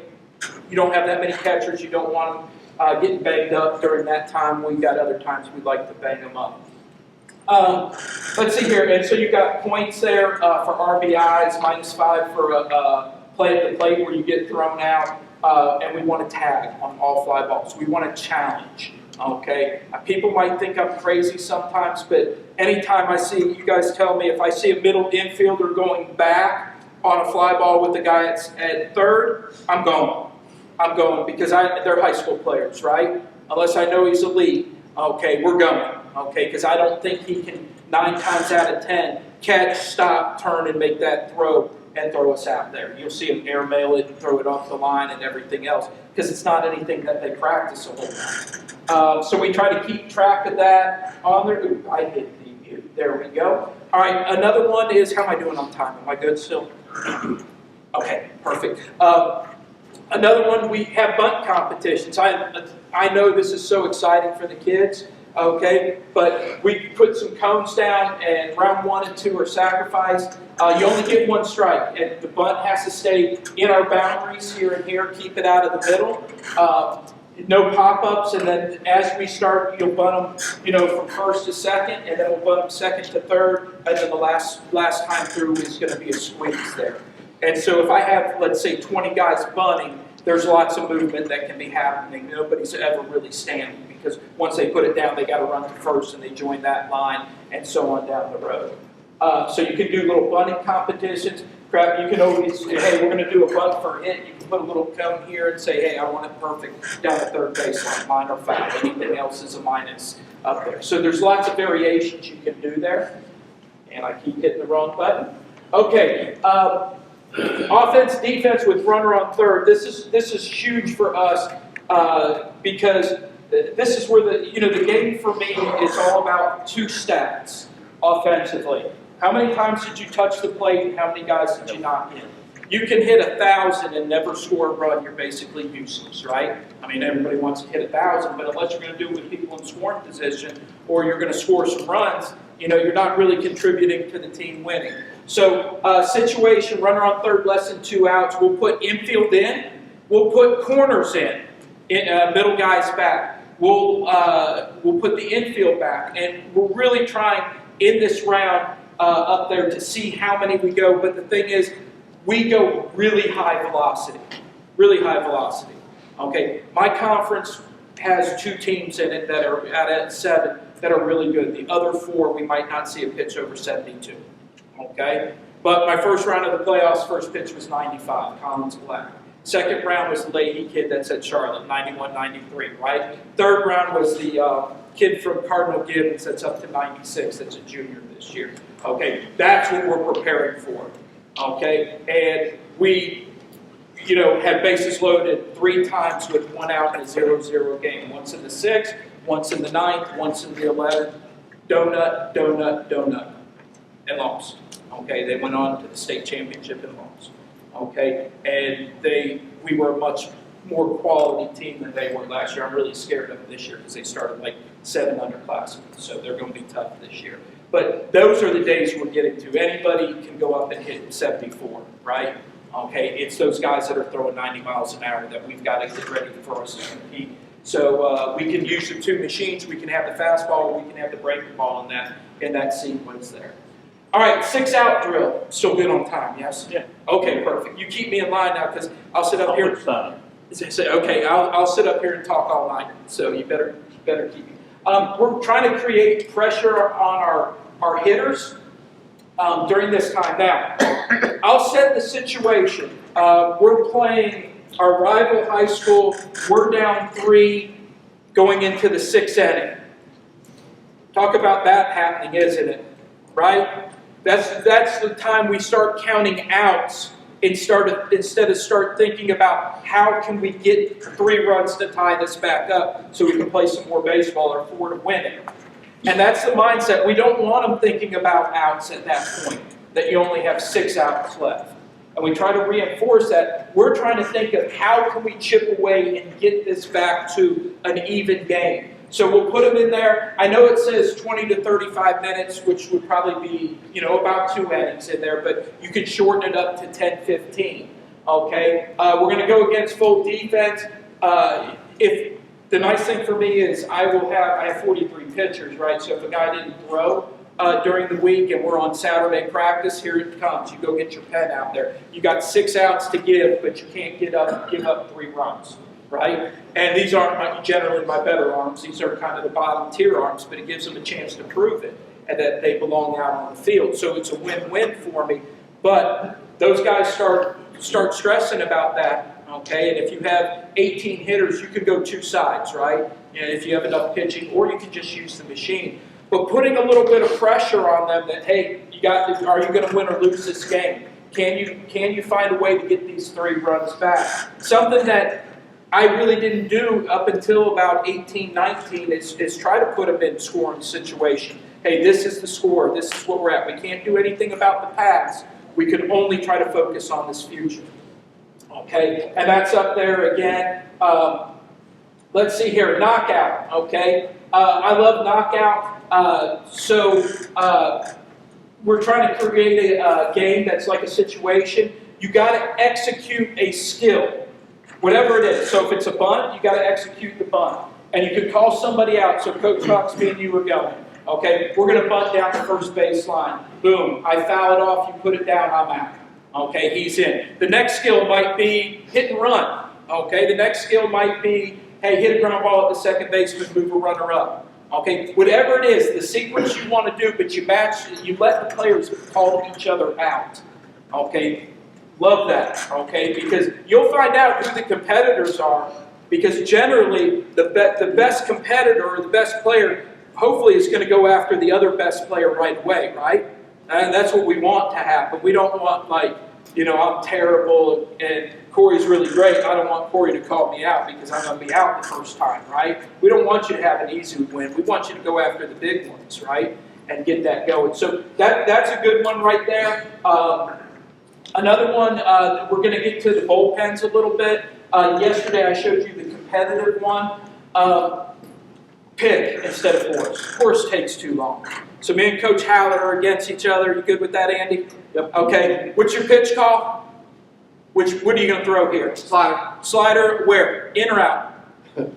You don't have that many catchers. You don't want them getting banged up during that time. We've got other times we'd like to bang them up. Let's see here. And so you got points there for RBIs, -5 for a play at the plate where you get thrown out. And we want to tag on all fly balls. We want to challenge. Okay, people might think I'm crazy sometimes, but anytime I see, you guys tell me, if I see a middle infielder going back on a fly ball with the guy at third, I'm going. I'm going because they're high school players, right? Unless I know he's elite, okay, we're going. Okay, because I don't think he can 9 times out of 10 catch, stop, turn, and make that throw and throw us out there. You'll see him airmail it and throw it off the line and everything else because it's not anything that they practice a whole lot. So we try to keep track of that on there. Ooh, I hit the mute. There we go. All right, another one is, how am I doing on time? Am I good still? Okay, perfect. Another one, we have bunt competitions. I know this is so exciting for the kids, okay, but we put some cones down, and round 1 and 2 are sacrificed. You only get 1 strike, and the bunt has to stay in our boundaries here and here, keep it out of the middle. No pop-ups, and then as we start, you'll bunt them, from first to second, and then we'll bunt them second to third, and then the last time through is going to be a squeeze there. And so if I have, let's say, 20 guys bunting, there's lots of movement that can be happening. Nobody's ever really standing because once they put it down, they got to run to first and they join that line and so on down the road. So you can do little bunting competitions. You can always say, hey, we're going to do a bunt for a hit. You can put a little cone here and say, hey, I want it perfect down the third baseline, line or foul. Anything else is a minus up there. So there's lots of variations you can do there. And I keep hitting the wrong button. Okay. Offense, defense with runner on third. This is huge for us because this is where the game for me is all about 2 stats offensively. How many times did you touch the plate and how many guys did you knock in? You can hit 1,000 and never score a run. You're basically useless, right? I mean, everybody wants to hit 1,000, but unless you're going to do it with people in scoring position or you're going to score some runs, you're not really contributing to the team winning. So, situation, runner on third, less than 2 outs. We'll put infield in. We'll put corners in middle guys back. We'll put the infield back. And we're really trying in this round up there to see how many we go. But the thing is, we go really high velocity. Really high velocity. Okay, my conference has 2 teams in it that are at 7 that are really good. The other 4, we might not see a pitch over 72. Okay? But my first round of the playoffs, first pitch was 95, Collins Black. Second round was the Leahy kid that's at Charlotte, 91, 93, right? Third round was the kid from Cardinal Gibbons that's up to 96, that's a junior this year. Okay? That's what we're preparing for. Okay? And we, had bases loaded 3 times with 1 out in a 0-0 game. Once in the 6th, once in the 9th, once in the 11th. Donut, donut, donut. And lost. Okay, they went on to the state championship and lost. Okay, and we were a much more quality team than they were last year. I'm really scared of them this year because they started like 7 underclassmen, so they're going to be tough this year. But those are the days we're getting to. Anybody can go up and hit 74, right? Okay, it's those guys that are throwing 90 miles an hour that we've got to get ready for us to compete So we can use the two machines. We can have the fastball, or we can have the breaking ball in that sequence there. All right, 6-out drill. Still good on time, yes? Yeah. Okay, perfect. You keep me in line now because I'll sit up here. Time. Okay, I'll sit up here and talk all night. So you better keep me. We're trying to create pressure on our hitters during this time. Now, I'll set the situation. We're playing our rival high school. We're down 3 going into the 6th inning. Talk about that happening, isn't it? Right? That's the time we start counting outs instead of start thinking about how can we get 3 runs to tie this back up so we can play some more baseball or 4 to win it. And that's the mindset. We don't want them thinking about outs at that point, that you only have 6 outs left. And we try to reinforce that. We're trying to think of how can we chip away and get this back to an even game. So we'll put them in there. I know it says 20 to 35 minutes, which would probably be, about 2 innings in there, but you could shorten it up to 10, 15. Okay? We're going to go against full defense. If the nice thing for me is I have 43 pitchers, right? So if a guy didn't throw during the week and we're on Saturday practice, here it comes. You go get your pen out there. You got 6 outs to give, but you can't give up 3 runs. Right? And these aren't generally my better arms. These are kind of the bottom tier arms, but it gives them a chance to prove it and that they belong out on the field. So it's a win-win for me. But those guys start stressing about that, okay? And if you have 18 hitters, you could go 2 sides, right? If you have enough pitching, or you can just use the machine. But putting a little bit of pressure on them that, hey, are you going to win or lose this game? Can you find a way to get these 3 runs back? Something that I really didn't do up until about 18, 19 is try to put them in scoring situation. Hey, this is the score. This is where we're at. We can't do anything about the past. We can only try to focus on this future. Okay, and that's up there again. Let's see here, knockout. Okay, I love knockout. We're trying to create a game that's like a situation. You got to execute a skill. Whatever it is. So if it's a bunt, you got to execute the bunt. And you could call somebody out. So Coach Cox, me and you are going. Okay, we're going to bunt down the first baseline. Boom, I foul it off, you put it down, I'm out. Okay, he's in. The next skill might be hit and run. Okay, the next skill might be, hey, hit a ground ball at the second baseman, move a runner up. Okay, whatever it is, the sequence you want to do, but you let the players call each other out. Okay. Love that, okay? Because you'll find out who the competitors are. Because generally, the best competitor or the best player, hopefully, is going to go after the other best player right away, right? And that's what we want to happen. We don't want, I'm terrible and Corey's really great. I don't want Corey to call me out because I'm going to be out the first time, right? We don't want you to have an easy win. We want you to go after the big ones, right? And get that going. So that's a good one right there. Another one, we're going to get to the bullpens a little bit. Yesterday I showed you the competitive one. Pick instead of horse. Horse takes too long. So me and Coach Hallett are against each other. You good with that, Andy? Yep. Okay. What's your pitch call? What are you going to throw here? Slider. Slider where? In or out?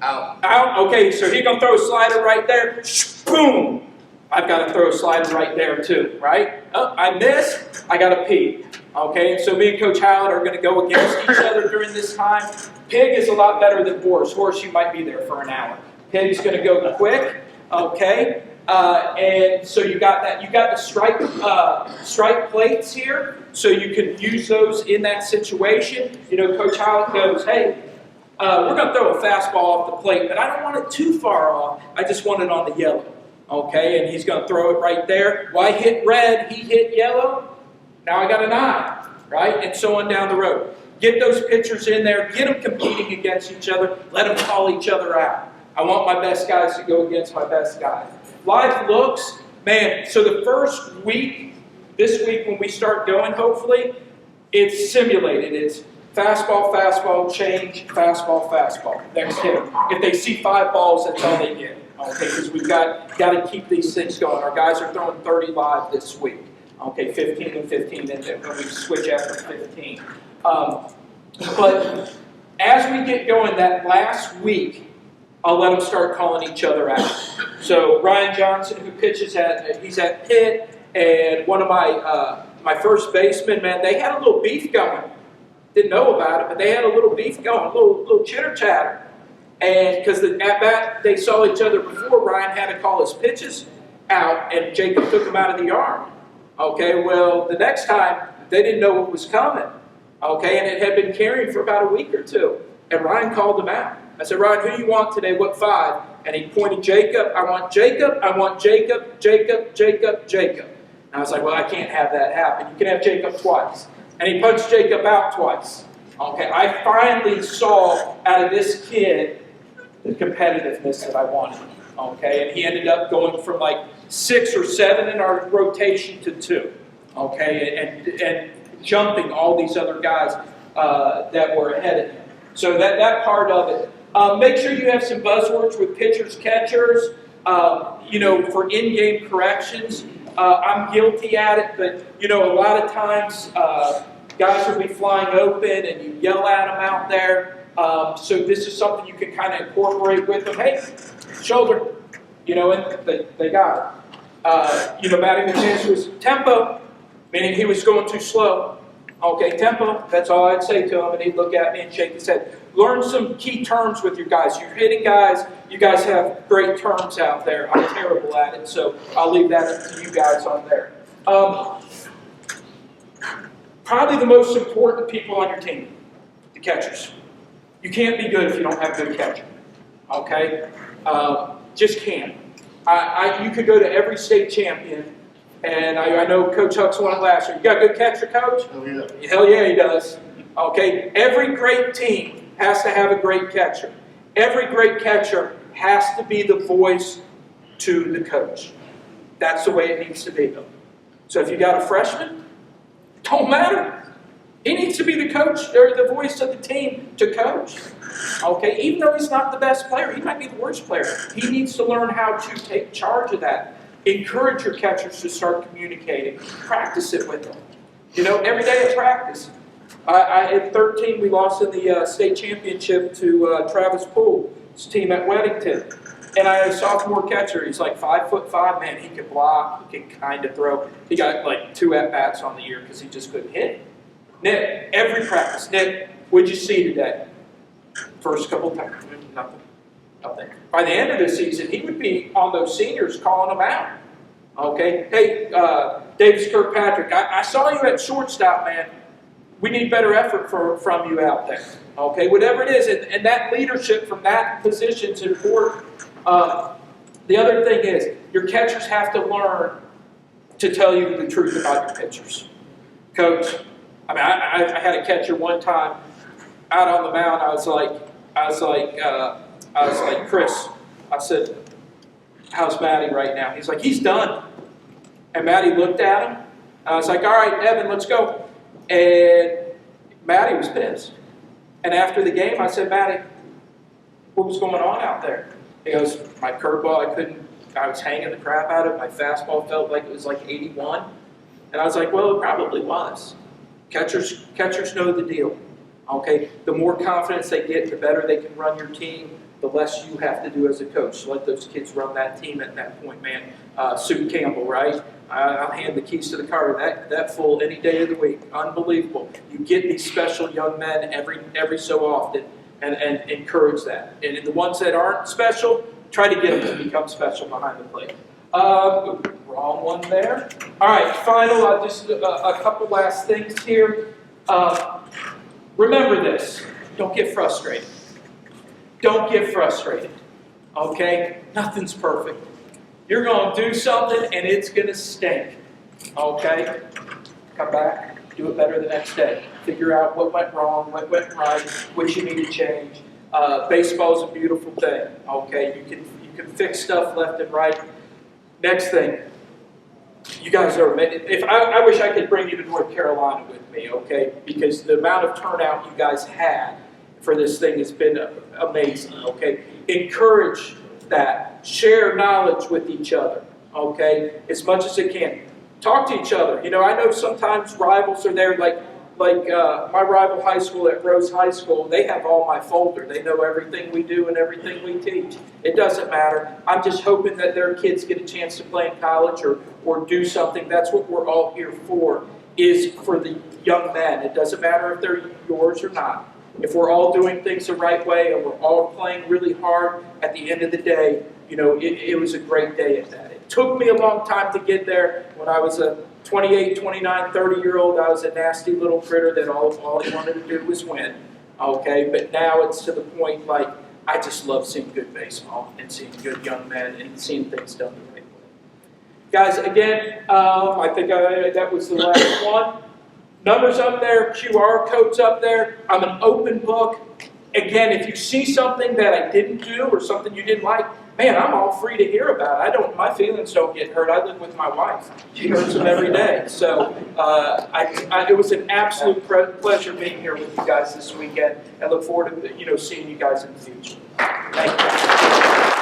Out. Out? Okay, so he's going to throw a slider right there. Boom! I've got to throw a slider right there too, right? Oh, I missed. I got to pee. Okay, so me and Coach Howard are going to go against each other during this time. Pig is a lot better than horse. Horse, you might be there for an hour. Pig's going to go quick. Okay, and so you got that. You got the strike plates here, so you can use those in that situation. Coach Howard goes, hey, we're going to throw a fastball off the plate, but I don't want it too far off. I just want it on the yellow. Okay, and he's going to throw it right there. Well, I hit red, he hit yellow. Now I got an eye, right? And so on down the road. Get those pitchers in there. Get them competing against each other. Let them call each other out. I want my best guys to go against my best guys. Live looks, man, so the first week, this week when we start going, hopefully, it's simulated. It's fastball, fastball, change, fastball, fastball. Next hitter. If they see 5 balls, that's all they get. Okay, because we've got to keep these things going. Our guys are throwing 30 live this week. Okay, 15 and 15, and then we switch after 15. But as we get going that last week, I'll let them start calling each other out. So Ryan Johnson, who pitches he's at Pitt, and one of my first basemen, man, they had a little beef going. Didn't know about it, but they had a little beef going, a little chitter chatter. And because at bat they saw each other before, Ryan had to call his pitches out, and Jacob took him out of the arm. Okay, well, the next time they didn't know what was coming. Okay, and it had been carrying for about a week or two. And Ryan called him out. I said, Ryan, who do you want today? What 5? And he pointed Jacob. I want Jacob. I want Jacob. Jacob. Jacob. Jacob. And I was like, well, I can't have that happen. You can have Jacob twice. And he punched Jacob out twice. Okay, I finally saw out of this kid the competitiveness that I wanted. Okay, and he ended up going from like 6 or 7 in our rotation to 2. Okay, and jumping all these other guys that were ahead of him. So that part of it. Make sure you have some buzzwords with pitchers, catchers, for in-game corrections. I'm guilty at it, but, a lot of times guys will be flying open and you yell at them out there. So this is something you can kind of incorporate with them. Hey, shoulder, and they got it. Batting the chance was tempo, meaning he was going too slow. Okay, tempo, that's all I'd say to him, and he'd look at me and shake his head. Learn some key terms with your guys. You're hitting guys, you guys have great terms out there. I'm terrible at it, so I'll leave that up to you guys on there. Probably the most important people on your team, the catchers. You can't be good if you don't have a good catcher. Okay? Just can't. You could go to every state champion, and I know Coach Hucks won it last year. You got a good catcher, Coach? Oh, yeah. Hell yeah, he does. Okay? Every great team has to have a great catcher. Every great catcher has to be the voice to the coach. That's the way it needs to be, though. So if you got a freshman, don't matter. He needs to be the coach or the voice of the team to coach. Okay, even though he's not the best player, he might be the worst player. He needs to learn how to take charge of that. Encourage your catchers to start communicating. Practice it with them. Every day at practice. At 13, we lost in the state championship to Travis Poole's team at Weddington. And I had a sophomore catcher. He's like 5'5", man. He could block. He could kind of throw. He got like 2 at-bats on the year because he just couldn't hit. Nick, every practice. Nick, what'd you see today? First couple of times, nothing. By the end of the season, he would be on those seniors calling them out. Okay? Hey, Davis Kirkpatrick, I saw you at shortstop, man. We need better effort from you out there. Okay? Whatever it is, and that leadership from that position is important. The other thing is, your catchers have to learn to tell you the truth about your pitchers. Coach, I had a catcher one time out on the mound. I was like, Chris, I said, how's Matty right now? He's like, he's done. And Matty looked at him. I was like, all right, Evan, let's go. And Matty was pissed. And after the game, I said, Matty, what was going on out there? He goes, my curveball, I was hanging the crap out of it. My fastball felt like it was like 81. And I was like, well, it probably was. Catchers know the deal. Okay, the more confidence they get, the better they can run your team, the less you have to do as a coach. So let those kids run that team at that point, man. Sue Campbell, right? I'll hand the keys to the car. That fool any day of the week. Unbelievable. You get these special young men every so often and encourage that. And the ones that aren't special, try to get them to become special behind the plate. Wrong one there. All right, final, just a couple last things here. Remember this. Don't get frustrated. Don't get frustrated. Okay? Nothing's perfect. You're going to do something and it's going to stink. Okay? Come back. Do it better the next day. Figure out what went wrong, what went right, what you need to change. Baseball's a beautiful thing. Okay? You can fix stuff left and right. Next thing. You guys are, I wish I could bring you to North Carolina with me, okay? Because the amount of turnout you guys had for this thing has been amazing, okay? Encourage that. Share knowledge with each other, okay? As much as you can. Talk to each other. I know sometimes rivals are there, like my rival high school at Rose High School, they have all my folder. They know everything we do and everything we teach. It doesn't matter. I'm just hoping that their kids get a chance to play in college or do something. That's what we're all here for, is for the young men. It doesn't matter if they're yours or not. If we're all doing things the right way and we're all playing really hard, at the end of the day, you know, it was a great day at that. It took me a long time to get there. When I was a 28, 29, 30-year-old, I was a nasty little critter that all he wanted to do was win. Okay, but now it's to the point, like, I just love seeing good baseball and seeing good young men and seeing things done the right way. Guys, again, I think that was the last one. Numbers up there, QR codes up there. I'm an open book. Again, if you see something that I didn't do or something you didn't like, man, I'm all free to hear about it. My feelings don't get hurt. I live with my wife. She hurts them every day. So it was an absolute pleasure being here with you guys this weekend. I look forward to seeing you guys in the future. Thank you.